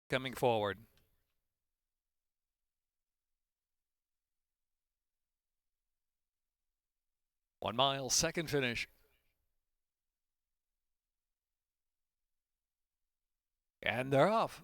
coming forward. One mile, second finish. And they're off.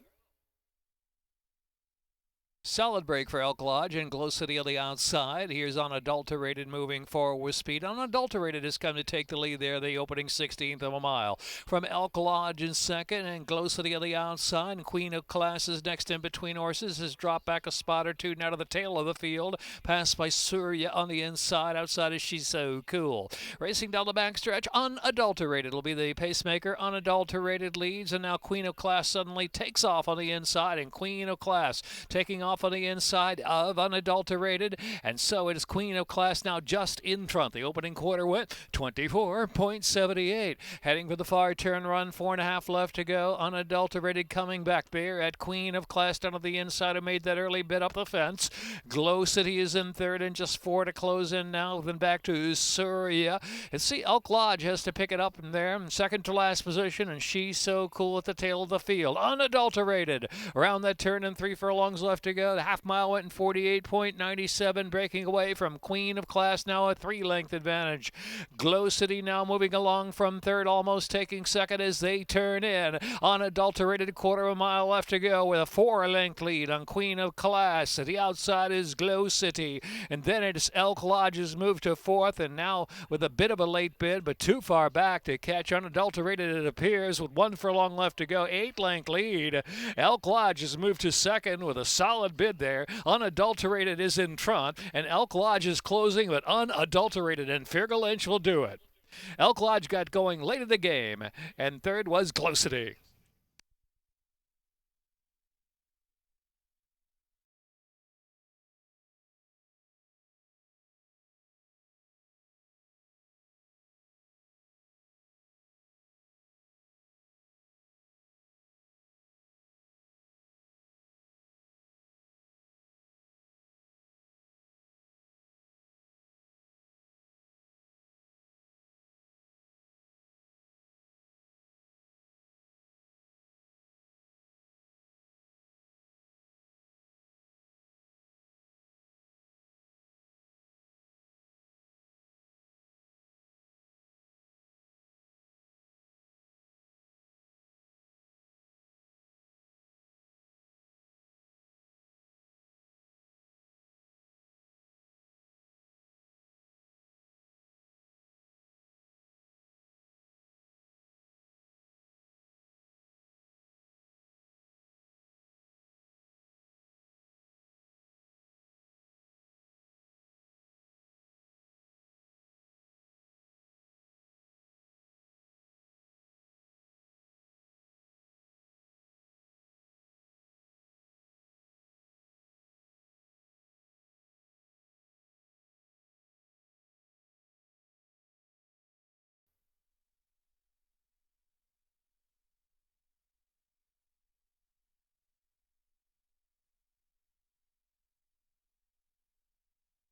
Solid break for Elk Lodge and Glow City on the outside. Here's Unadulterated moving forward with speed. Unadulterated has come to take the lead there, the opening 16th of a mile. From Elk Lodge in second and Glow City on the outside. And Queen of Class is next in between horses. Has dropped back a spot or two now to the tail of the field. Passed by Surya on the inside. Outside is She's So Cool. Racing down the backstretch, Unadulterated will be the pacemaker. Unadulterated leads, and now Queen of Class suddenly takes off on the inside. And Queen of Class taking off on the inside of Unadulterated, and so it is Queen of Class now just in front. The opening quarter went 24.78. Heading for the far turn run, 4.5 left to go. Unadulterated coming back there at Queen of Class down to the inside, who made that early bit up the fence. Glow City is in third and just 4 to close in now. Then back to Surya. And see, Elk Lodge has to pick it up in there. Second to last position, and She's So Cool at the tail of the field. Unadulterated around that turn and 3 furlongs left to go. The half mile went in 48.97, breaking away from Queen of Class, now a 3-length advantage. Glow City now moving along from third, almost taking second as they turn in. Unadulterated, quarter of a mile left to go with a 4-length lead on Queen of Class. At the outside is Glow City, and then it's Elk Lodge's move to fourth, and now with a bit of a late bid, but too far back to catch Unadulterated, it appears, with 1 furlong left to go. 8-length lead. Elk Lodge has moved to second with a solid bid there. Unadulterated is in front, and Elk Lodge is closing, but Unadulterated and Fergal Lynch will do it. Elk Lodge got going late in the game, and third was Glow City.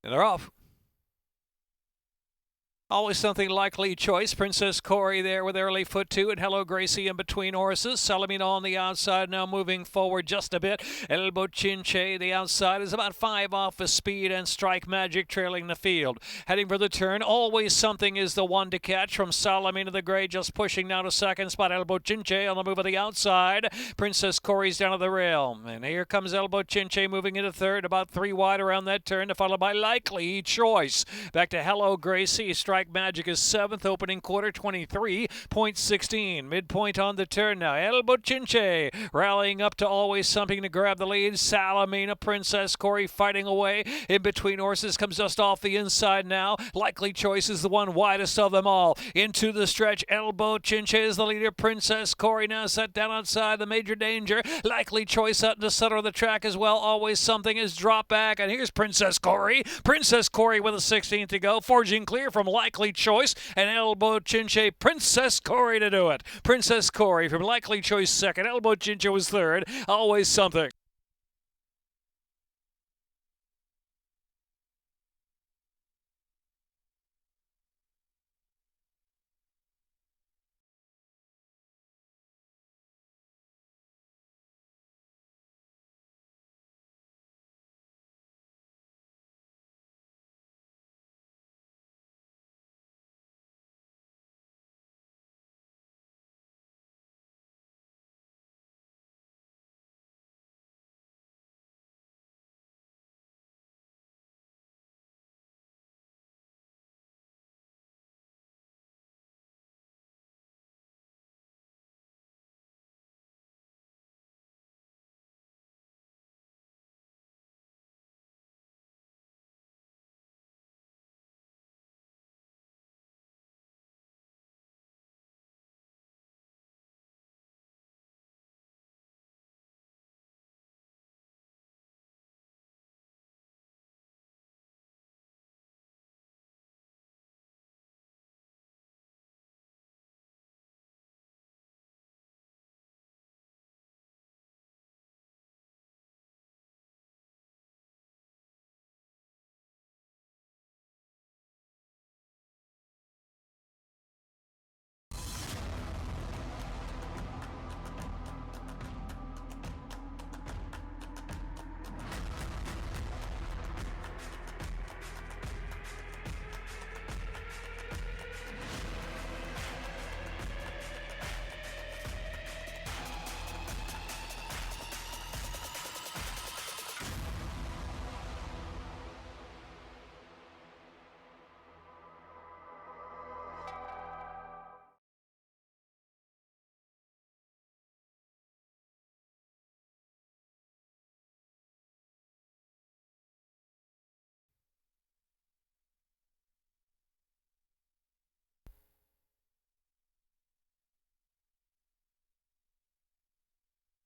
And they're off. Always Something Likely Choice. Princess Corey there with early foot 2, and Hello Gracie in between horses. Salamina on the outside now moving forward just a bit. Elbow Chinche, the outside, is about 5 off the speed, and Strike Magic trailing the field. Heading for the turn, Always Something is the one to catch from Salamina the Gray, just pushing now to second spot. Elbow Chinche on the move of the outside. Princess Corey's down to the rail, and here comes Elbow Chinche moving into third, about 3 wide around that turn, followed by Likely Choice. Back to Hello Gracie. Strike Magic is 7th, opening quarter 23.16. Midpoint on the turn now. Elbow Chinche rallying up to Always Something to grab the lead. Salamina, Princess Corey fighting away. In between horses comes just off the inside now. Likely Choice is the one widest of them all. Into the stretch, Elbow Chinche is the leader. Princess Corey now set down outside the major danger. Likely Choice out in the center of the track as well. Always Something is dropped back, and here's Princess Corey. Princess Corey with a 16th to go, forging clear from Likely Choice and Elbow Chinche. Princess Corey to do it. Princess Corey from Likely Choice second. Elbow Chinche was third. Always Something.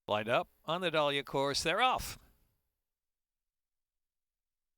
Lined up on the Dahlia course. They're off.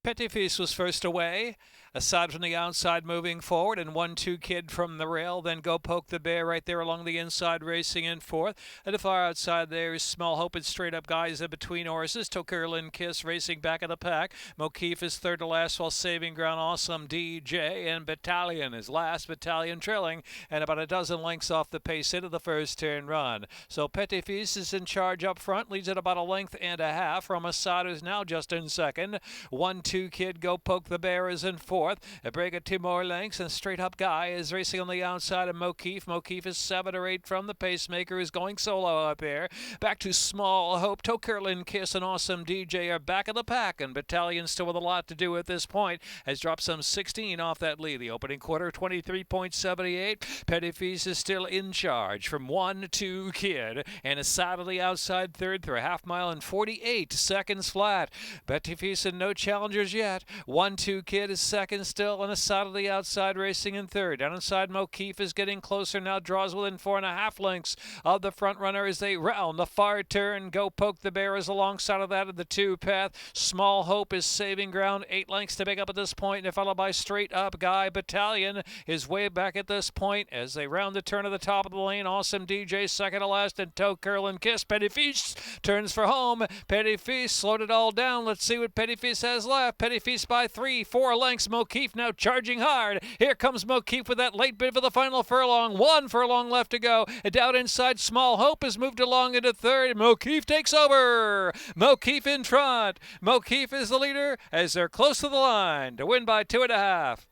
Petit Fils was first away. Aside from the outside moving forward, and 1-2 Kid from the rail. Then Go Poke the Bear right there along the inside racing in fourth. At the far outside there is Small Hope and Straight Up Guys in between horses. Tokerlin Kiss racing back of the pack. Mokeef is third to last while saving ground. Awesome DJ and Battalion is last. Battalion trailing and about a dozen lengths off the pace into the first turn run. So Petit Fils is in charge up front. Leads at about a length and a half. From Asada is now just in second. 1-2 Kid Go Poke the Bear is in fourth. A break of 2 more lengths, and Straight Up Guy is racing on the outside of Mokeef. Mokeef is 7 or 8 from the pacemaker, who's going solo up here. Back to Small Hope. Tokerlin Kiss and Awesome DJ are back of the pack, and Battalion still with a lot to do at this point. Has dropped some 16 off that lead. The opening quarter, 23.78. Petit Fils is still in charge from 1-2 Kid, and Asada on the outside third through a half mile and 48 seconds flat. Petit Fils and no challengers yet. 1-2 Kid is second still, and Asada on the outside racing in third. Down inside, Mokeef is getting closer now, draws within 4.5 lengths of the front runner as they round the far turn. Go Poke the Bear is alongside of that of the 2 path. Small Hope is saving ground, 8 lengths to make up at this point, and followed by Straight Up Guy. Battalion is way back at this point as they round the turn of the top of the lane. Awesome DJ second to last, and Tokerlin Kiss. Petit Fils turns for home. Petit Fils slowed it all down. Let's see what Petit Fils has left. Petit Fils by 3-4 lengths. Mokeef now charging hard. Here comes Mokeef with that late bid for the final furlong. 1 furlong left to go. Down inside, Small Hope has moved along into third. Mokeef takes over. Mokeef in front. Mokeef is the leader as they're close to the line to win by 2.5.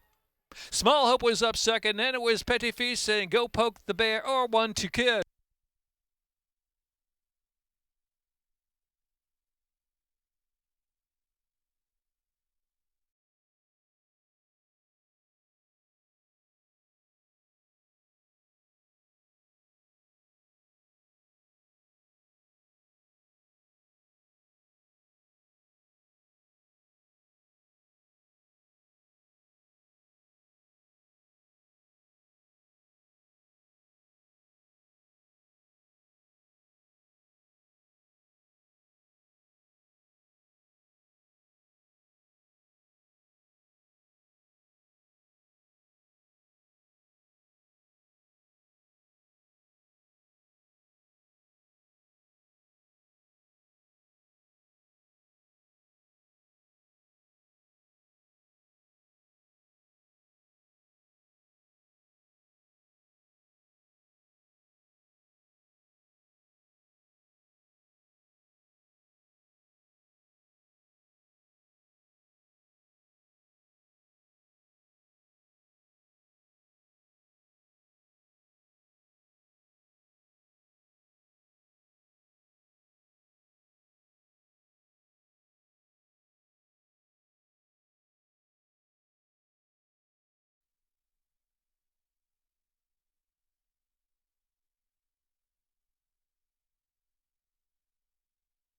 Small Hope was up second. Then it was Petit Fils and Go Poke the Bear or 1-2 Kid.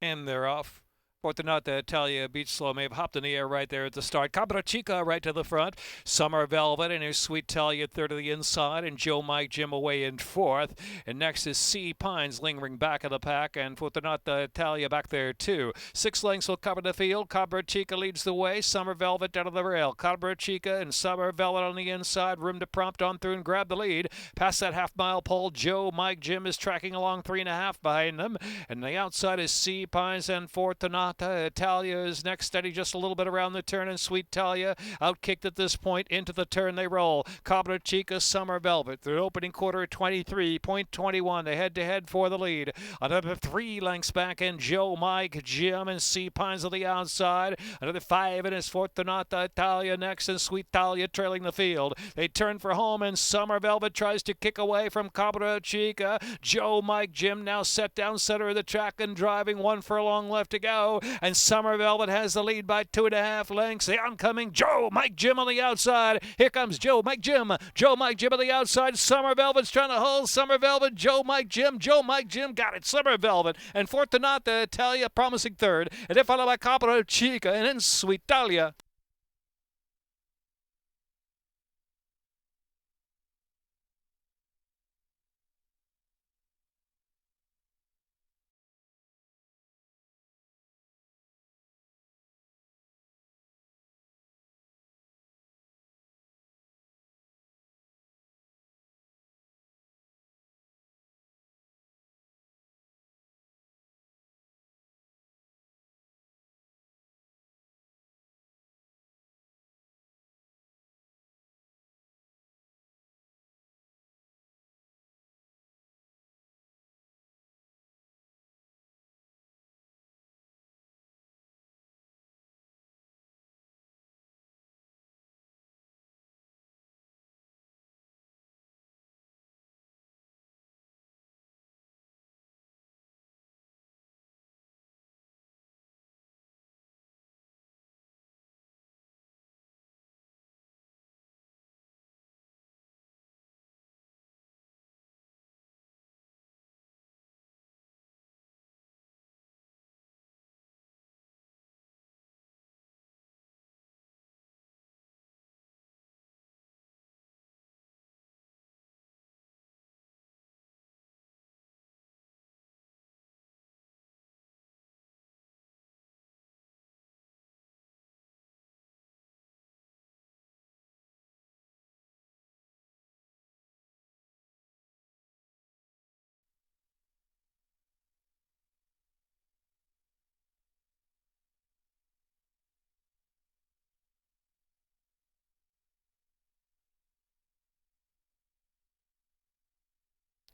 And they're off. Fortunata Italia beats Slow May have hopped in the air right there at the start. Cabra Chica right to the front. Summer Velvet and her Sweet Talia third to the inside. And Joe Mike Jim away in fourth. And next is C Pines lingering back of the pack. And Fortunata Italia back there too. 6 lengths will cover the field. Cabra Chica leads the way. Summer Velvet down to the rail. Cabra Chica and Summer Velvet on the inside. Room to prompt on through and grab the lead. Past that half-mile pole, Joe Mike Jim is tracking along 3.5 behind them. And the outside is C Pines and Fortunata Italia is next, steady just a little bit around the turn, and Sweet Talia outkicked at this point. Into the turn they roll. Cabra Chica, Summer Velvet. The opening quarter at 23.21. They head-to-head for the lead. Another 3 lengths back, and Joe Mike Jim and C Pines on the outside. Another 5 and it's Fortunata Italia next, and Sweet Talia trailing the field. They turn for home, and Summer Velvet tries to kick away from Cabra Chica. Joe Mike Jim now set down center of the track and driving. 1 furlong left to go. And Summer Velvet has the lead by 2.5 lengths. The oncoming Joe Mike Jim on the outside. Here comes Joe Mike Jim. Joe Mike Jim on the outside. Summer Velvet's trying to hold. Summer Velvet, Joe Mike Jim. Joe Mike Jim got it. Summer Velvet. And Fortunata Italia promising third. And then followed by Cabra Chica and then Sweet Talia.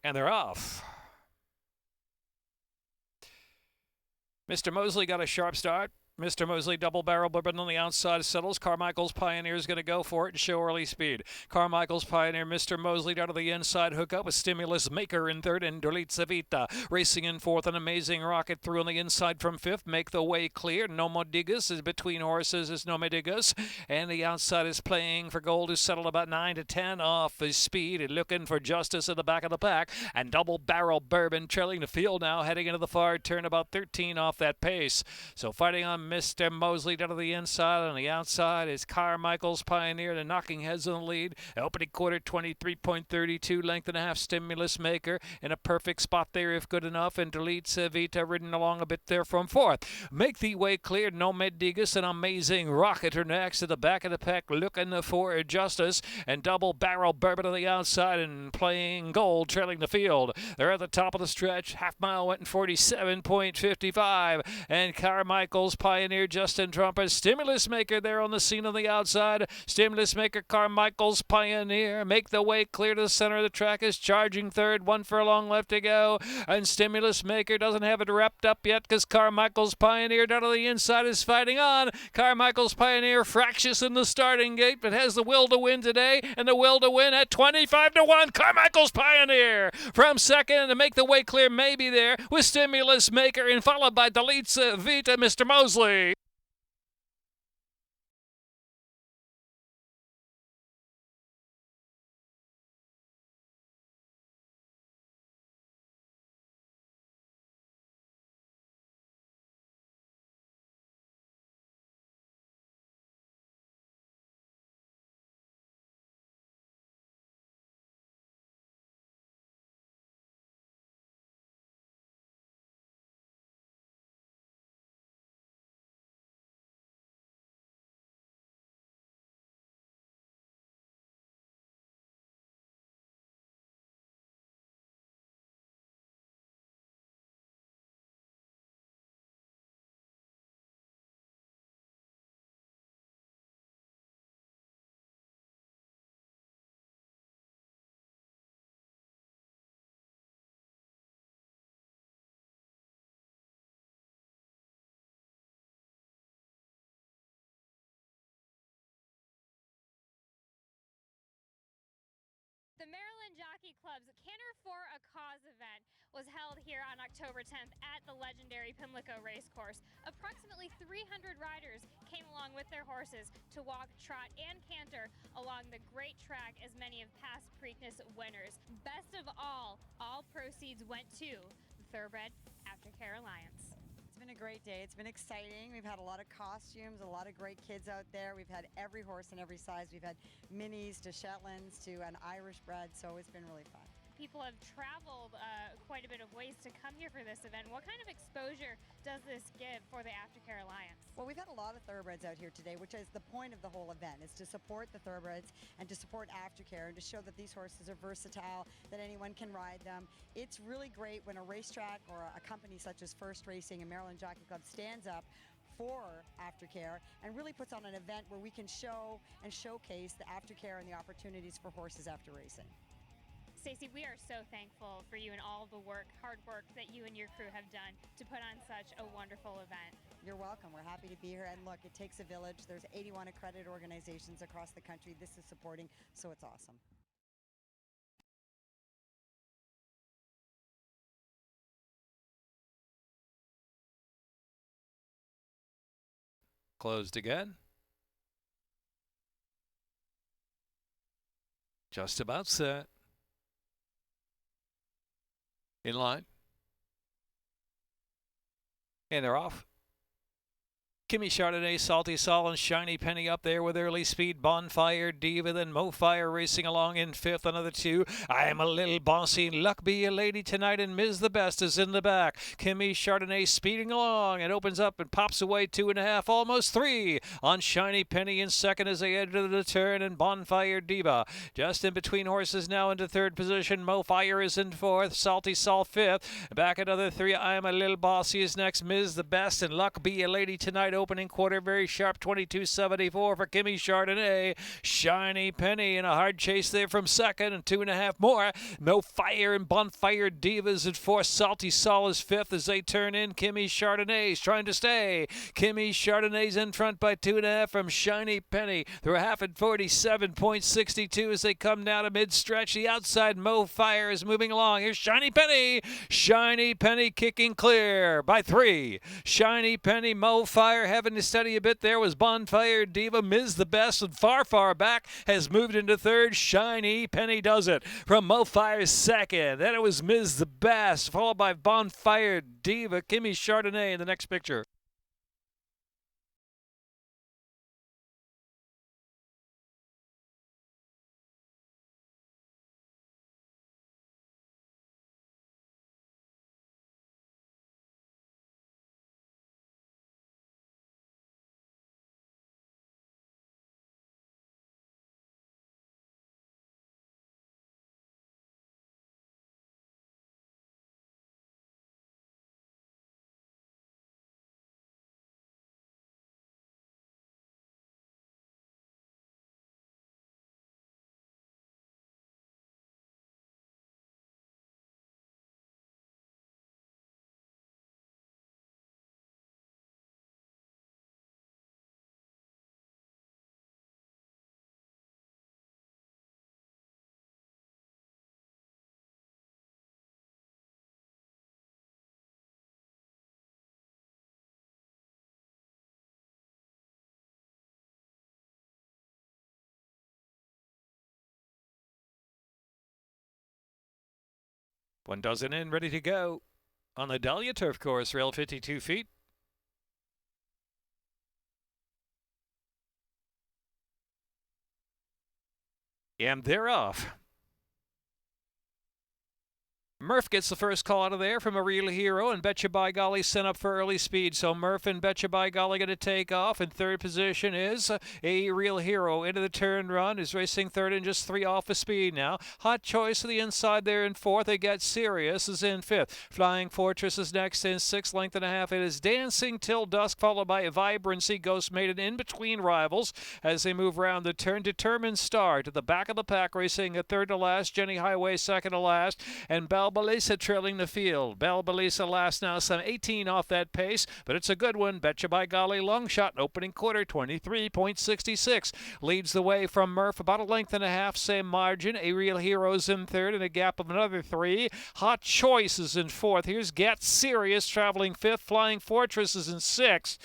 And they're off. Mr. Mosley got a sharp start. Mr. Mosley double barrel bourbon on the outside settles. Carmichael's Pioneer is going to go for it and show early speed. Carmichael's Pioneer, Mr. Mosley down to the inside hook up with Stimulus Maker in third and Dolitza Vita racing in fourth. An Amazing Rocket through on the inside from fifth. Make the way clear. No Modigas is between horses is No Modigas. And the outside is playing for gold who's settled about 9 to 10 off his speed and looking for Justice at the back of the pack. And double barrel bourbon trailing the field now heading into the far turn about 13 off that pace. So fighting on Mr. Mosley down to the inside. On the outside is Carmichael's Pioneer. The knocking heads on the lead. Opening quarter 23.32. Length and a half Stimulus Maker in a perfect spot there if good enough. And Dolitza Vita ridden along a bit there from fourth. Make the way clear. No Medigas. An Amazing Rocket are next at the back of the pack looking for Justice. And double barrel bourbon on the outside and playing gold trailing the field. They're at the top of the stretch. Half mile went in 47.55. And Carmichael's Pioneer, Justin Trumper, Stimulus Maker there on the scene on the outside. Stimulus Maker, Carmichael's Pioneer. Make the way clear to the center of the track is charging third. 1 furlong left to go. And Stimulus Maker doesn't have it wrapped up yet because Carmichael's Pioneer down to the inside is fighting on. Carmichael's Pioneer fractious in the starting gate but has the will to win today and the will to win at 25 to 1. Carmichael's Pioneer from second to make the way clear maybe there with Stimulus Maker and followed by Dolitza Vita, Mr. Mosley. The Maryland Jockey Club's Canter for a Cause event was held here on October 10th at the legendary Pimlico Racecourse. Approximately 300 riders came along with their horses to walk, trot, and canter along the great track as many of past Preakness winners. Best of all proceeds went to the Thoroughbred Aftercare Alliance. It's been a great day. It's been exciting. We've had a lot of costumes, a lot of great kids out there. We've had every horse in every size. We've had minis to Shetlands to an Irish bred, so it's been really fun. People have traveled quite a bit of ways to come here for this event. What kind of exposure does this give for the Aftercare Alliance? Well, we've had a lot of thoroughbreds out here today, which is the point of the whole event, is to support the thoroughbreds and to support Aftercare and to show that these horses are versatile, that anyone can ride them. It's really great when a racetrack or a company such as First Racing and Maryland Jockey Club stands up for Aftercare and really puts on an event where we can show and showcase the Aftercare and the opportunities for horses after racing. Stacey, we are so thankful for you and all the hard work that you and your crew have done to put on such a wonderful event. You're welcome. We're happy to be here. And look, it takes a village. There's 81 accredited organizations across the country. This is supporting, so it's awesome. Closed again. Just about set. In line. And they're off. Kimmy Chardonnay, Salty Sol, and Shiny Penny up there with early speed. Bonfire Diva, then Mofire racing along in fifth. Another two. I Am a Little Bossy. Luck Be a Lady Tonight, and Ms. the Best is in the back. Kimmy Chardonnay speeding along and opens up and pops away 2.5, almost 3 on Shiny Penny in second as they enter the turn, and Bonfire Diva just in between horses now into third position. Mofire is in fourth. Salty Sol fifth. Back another 3. I Am a Little Bossy is next. Ms. the Best and Luck Be a Lady Tonight opening quarter. Very sharp 22.74 for Kimi Chardonnay. Shiny Penny in a hard chase there from second, and 2.5 more. No Fire and Bonfire Divas at fourth. Salty Sol is fifth as they turn in. Kimi Chardonnay's trying to stay. Kimi Chardonnay's in front by 2.5 from Shiny Penny. They're half at 47.62 as they come down to mid-stretch. The outside Mo Fire is moving along. Here's Shiny Penny. Shiny Penny kicking clear by 3. Shiny Penny, Mo Fire having to study a bit there was Bonfire Diva. Ms. the Best and far back has moved into third. Shiny Penny does it from Mo Fire's second. Then it was Ms. the Best, followed by Bonfire Diva. Kimi Chardonnay in the next picture. One dozen in, ready to go on the Dahlia Turf Course, rail 52 feet. And they're off. Murph gets the first call out of there from A Real Hero, and Betcha By Golly sent up for early speed. So Murph and Betcha By Golly going to take off. In third position is A Real Hero. Into the turn run, is racing third and just 3 off of speed now. Hot Choice to the inside there in fourth. They get Sirius is in fifth. Flying Fortress is next in 6.5 lengths. It is Dancing Till Dusk, followed by Vibrancy, Ghost Maiden in between rivals as they move around the turn. Determined Star to the back of the pack, racing at third to last. Jenny Highway second to last, and Belisa trailing the field. Belisa last now, some 18 off that pace, but it's a good one. Betcha By Golly long shot opening quarter, 23.66. Leads the way from Murph, about 1.5 lengths, same margin. A Real Hero's in third, and a gap of another 3. Hot Choice is in fourth. Here's Get Serious traveling fifth. Flying Fortress is in sixth.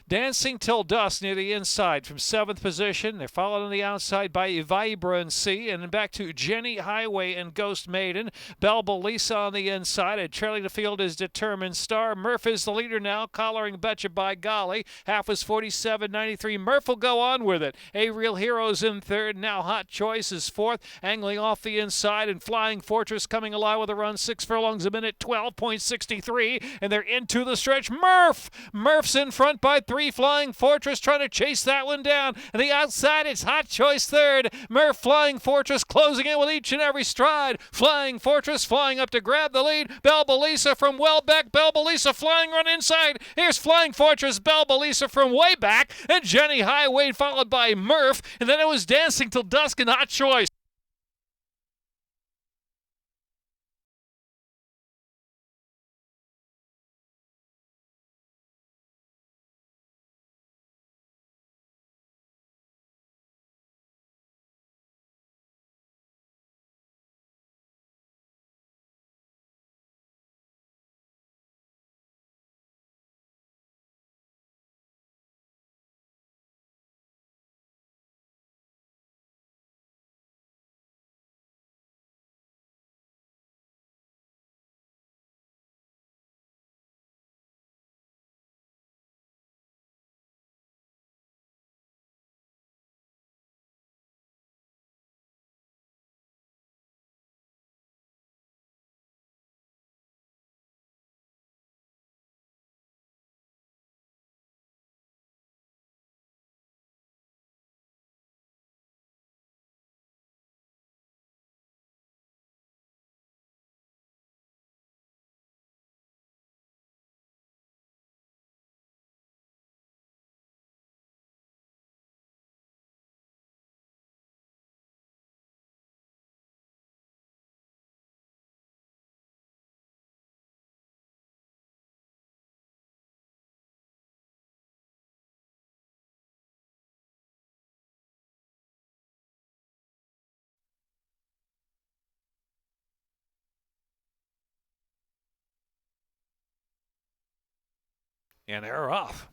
Dancing Till Dusk near the inside from seventh position. They're followed on the outside by Vibrancy, and then back to Jenny Highway and Ghost Maiden. Belisa on the inside, and trailing the field is Determined Star. Murph is the leader now, collaring Betcha By Golly. Half was 47.93. Murph will go on with it. A Real Hero's in third. Now Hot Choice is fourth, angling off the inside, and Flying Fortress coming alive with a run 6 furlongs a minute, 12.63, and they're into the stretch. Murph's in front by 3. Flying Fortress trying to chase that one down. And the outside, it's Hot Choice third. Murph, Flying Fortress closing in with each and every stride. Flying Fortress flying up to grab the lead. Belisa from well back. Belisa flying run inside. Here's Flying Fortress, Belisa from way back, and Jenny Highway followed by Murph. And then it was Dancing Till Dusk and Hot Choice. And they're off.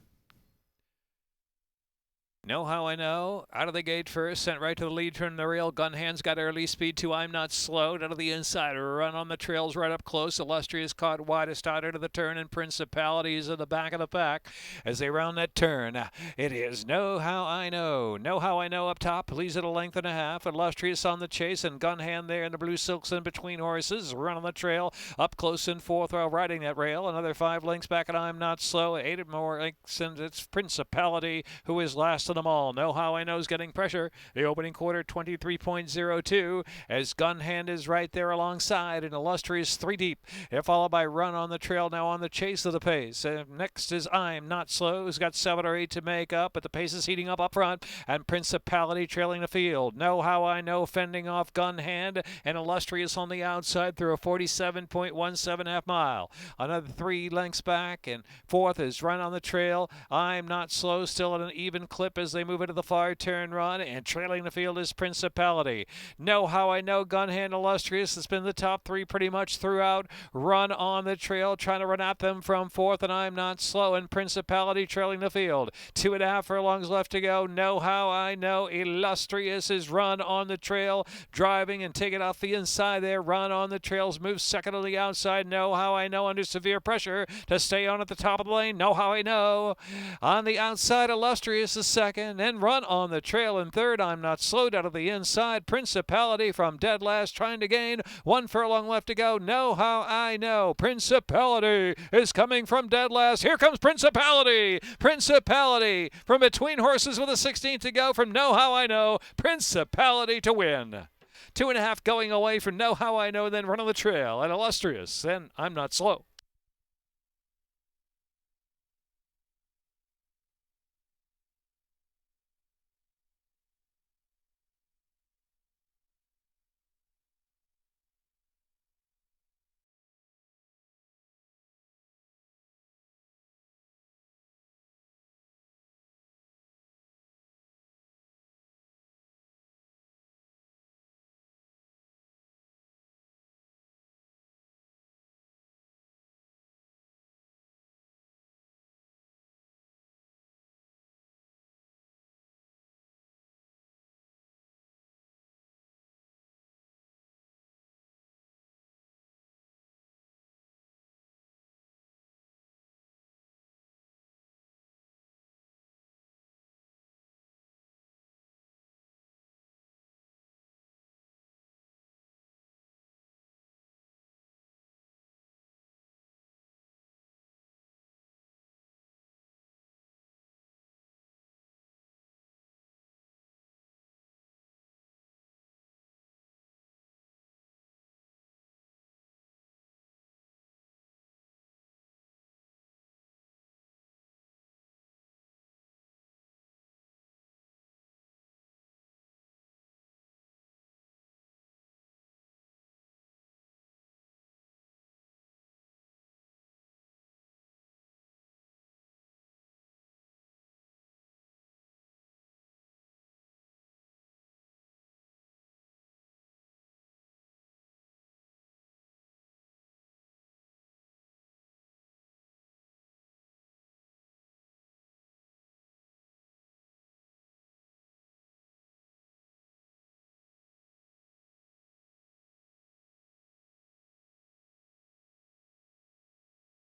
Know How I Know, out of the gate first, sent right to the lead from the rail. Gunhand's got early speed to I'm Not Slowed out of the inside. Run on the trails right up close. Illustrious caught widest out into the turn, and Principality is in the back of the pack as they round that turn. It is Know How I Know. Know How I Know up top, leads at a length and a half. Illustrious on the chase, and Gunhand there in the blue silks in between horses. Run on the trail, up close in fourth while riding that rail. Another 5 lengths back, and I'm Not Slow. 8 more lengths, and it's Principality who is last of them all. Know How I Know is getting pressure. The opening quarter, 23.02, as Gunhand is right there alongside, and Illustrious 3 deep. They're followed by Run on the trail, now on the chase of the pace. Next is I'm Not Slow, who's got 7 or 8 to make up, but the pace is heating up front, and Principality trailing the field. Know How I Know fending off Gunhand, and Illustrious on the outside through a 47.17 half mile. Another 3 lengths back, and fourth is Run on the trail. I'm Not Slow, still at an even clip as they move into the far turn run, and trailing the field is Principality. Know How I Know, Gunhand, Illustrious has been the top 3 pretty much throughout. Run on the trail, trying to run at them from fourth, and I'm Not Slow, and Principality trailing the field. 2.5 furlongs left to go. Know How I Know, Illustrious is Run on the trail, driving and taking off the inside there. Run on the trails, moves second on the outside. Know How I Know under severe pressure to stay on at the top of the lane. Know How I Know on the outside. Illustrious is second, and Run on the trail in third. I'm Not Slowed out of the inside. Principality from dead last, trying to gain. 1 furlong left to go. Know How I Know. Principality is coming from dead last. Here comes Principality. Principality from between horses with a 16th to go from Know How I Know. Principality to win. 2.5 going away from Know How I Know, then Run on the trail, and Illustrious, and I'm Not Slow.